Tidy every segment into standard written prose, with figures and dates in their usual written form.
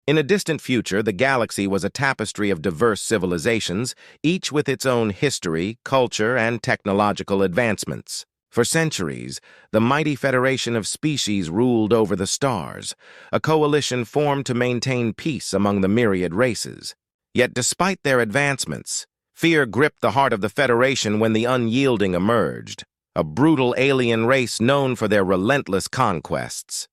In a distant future, the galaxy was a tapestry of diverse civilizations, each with its own history, culture, and technological advancements. For centuries, the mighty Federation of Species ruled over the stars, a coalition formed to maintain peace among the myriad races. Yet despite their advancements, fear gripped the heart of the Federation when the Unyielding emerged, a brutal alien race known for their relentless conquests.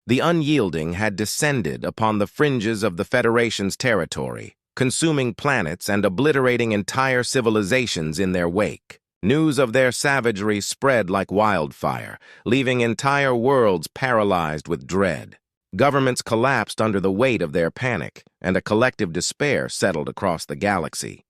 The Unyielding had descended upon the fringes of the Federation's territory, consuming planets and obliterating entire civilizations in their wake. News of their savagery spread like wildfire, leaving entire worlds paralyzed with dread. Governments collapsed under the weight of their panic, and a collective despair settled across the galaxy.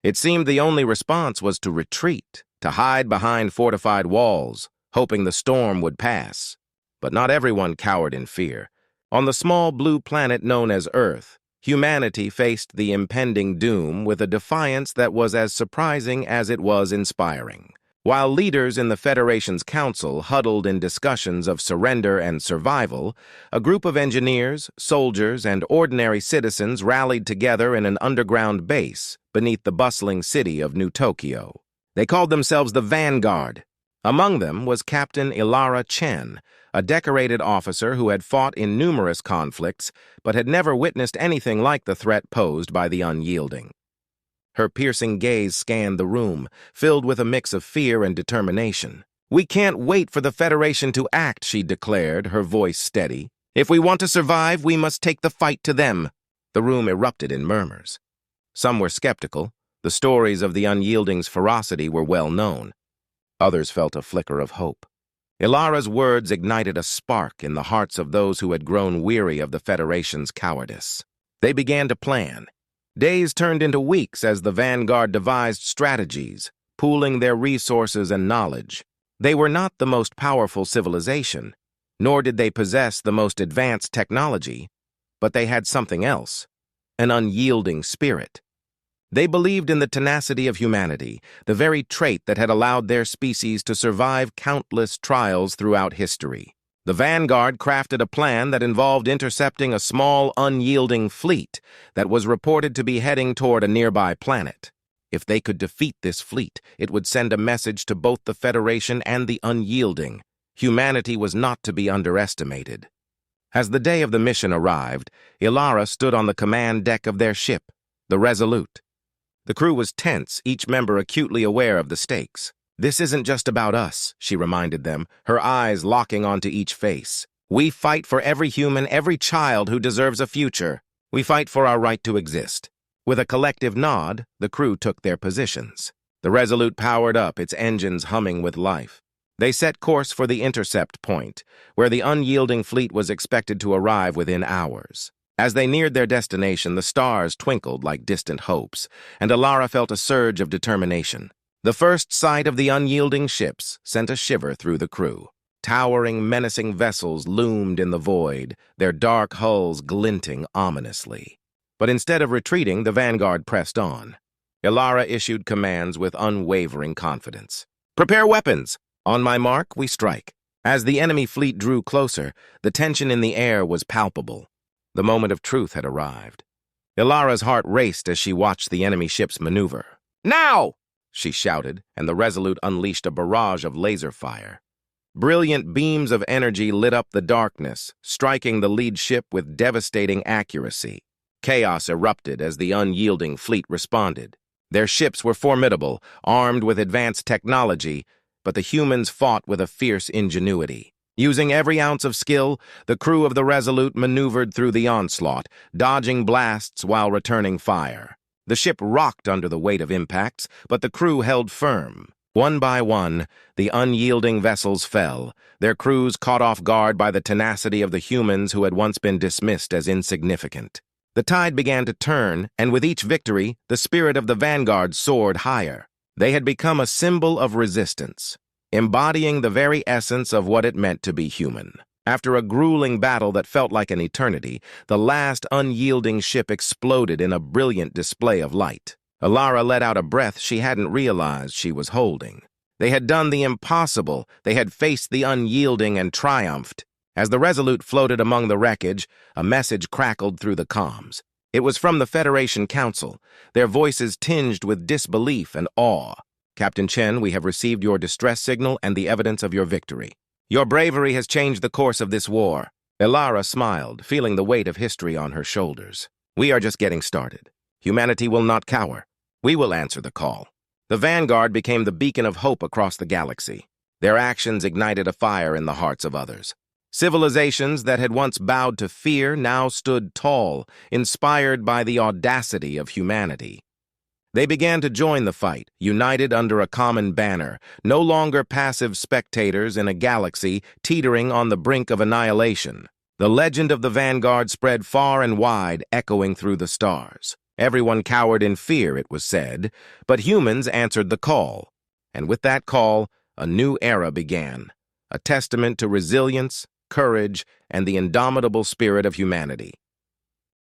It seemed the only response was to retreat, to hide behind fortified walls, hoping the storm would pass. But not everyone cowered in fear. On the small blue planet known as Earth, humanity faced the impending doom with a defiance that was as surprising as it was inspiring. While leaders in the Federation's council huddled in discussions of surrender and survival, a group of engineers, soldiers, and ordinary citizens rallied together in an underground base beneath the bustling city of New Tokyo. They called themselves the Vanguard. Among them was Captain Ilara Chen, a decorated officer who had fought in numerous conflicts but had never witnessed anything like the threat posed by the Unyielding. Her piercing gaze scanned the room, filled with a mix of fear and determination. "We can't wait for the Federation to act," she declared, her voice steady. "If we want to survive, we must take the fight to them." The room erupted in murmurs. Some were skeptical. The stories of the Unyielding's ferocity were well known. Others felt a flicker of hope. Ilara's words ignited a spark in the hearts of those who had grown weary of the Federation's cowardice. They began to plan. Days turned into weeks as the Vanguard devised strategies, pooling their resources and knowledge. They were not the most powerful civilization, nor did they possess the most advanced technology, but they had something else, an unyielding spirit. They believed in the tenacity of humanity, the very trait that had allowed their species to survive countless trials throughout history. The Vanguard crafted a plan that involved intercepting a small, unyielding fleet that was reported to be heading toward a nearby planet. If they could defeat this fleet, it would send a message to both the Federation and the Unyielding. Humanity was not to be underestimated. As the day of the mission arrived, Ilara stood on the command deck of their ship, the Resolute. The crew was tense, each member acutely aware of the stakes. "This isn't just about us," she reminded them, her eyes locking onto each face. "We fight for every human, every child who deserves a future. We fight for our right to exist." With a collective nod, the crew took their positions. The Resolute powered up, its engines humming with life. They set course for the intercept point, where the Unyielding fleet was expected to arrive within hours. As they neared their destination, the stars twinkled like distant hopes, and Ilara felt a surge of determination. The first sight of the Unyielding ships sent a shiver through the crew. Towering, menacing vessels loomed in the void, their dark hulls glinting ominously. But instead of retreating, the Vanguard pressed on. Ilara issued commands with unwavering confidence. "Prepare weapons! On my mark, we strike." As the enemy fleet drew closer, the tension in the air was palpable. The moment of truth had arrived. Ilara's heart raced as she watched the enemy ships maneuver. "Now!" she shouted, and the Resolute unleashed a barrage of laser fire. Brilliant beams of energy lit up the darkness, striking the lead ship with devastating accuracy. Chaos erupted as the Unyielding fleet responded. Their ships were formidable, armed with advanced technology, but the humans fought with a fierce ingenuity. Using every ounce of skill, the crew of the Resolute maneuvered through the onslaught, dodging blasts while returning fire. The ship rocked under the weight of impacts, but the crew held firm. One by one, the Unyielding vessels fell, their crews caught off guard by the tenacity of the humans who had once been dismissed as insignificant. The tide began to turn, and with each victory, the spirit of the Vanguard soared higher. They had become a symbol of resistance, embodying the very essence of what it meant to be human. After a grueling battle that felt like an eternity, the last Unyielding ship exploded in a brilliant display of light. Ilara let out a breath she hadn't realized she was holding. They had done the impossible. They had faced the Unyielding and triumphed. As the Resolute floated among the wreckage, a message crackled through the comms. It was from the Federation Council, their voices tinged with disbelief and awe. Captain Chen, we have received your distress signal and the evidence of your victory. Your bravery has changed the course of this war. Elara smiled, feeling the weight of history on her shoulders. We are just getting started. Humanity will not cower. We will answer the call. The Vanguard became the beacon of hope across the galaxy. Their actions ignited a fire in the hearts of others. Civilizations that had once bowed to fear now stood tall, inspired by the audacity of humanity. They began to join the fight, united under a common banner, no longer passive spectators in a galaxy teetering on the brink of annihilation. The legend of the Vanguard spread far and wide, echoing through the stars. Everyone cowered in fear, it was said, but humans answered the call. And with that call, a new era began, a testament to resilience, courage, and the indomitable spirit of humanity.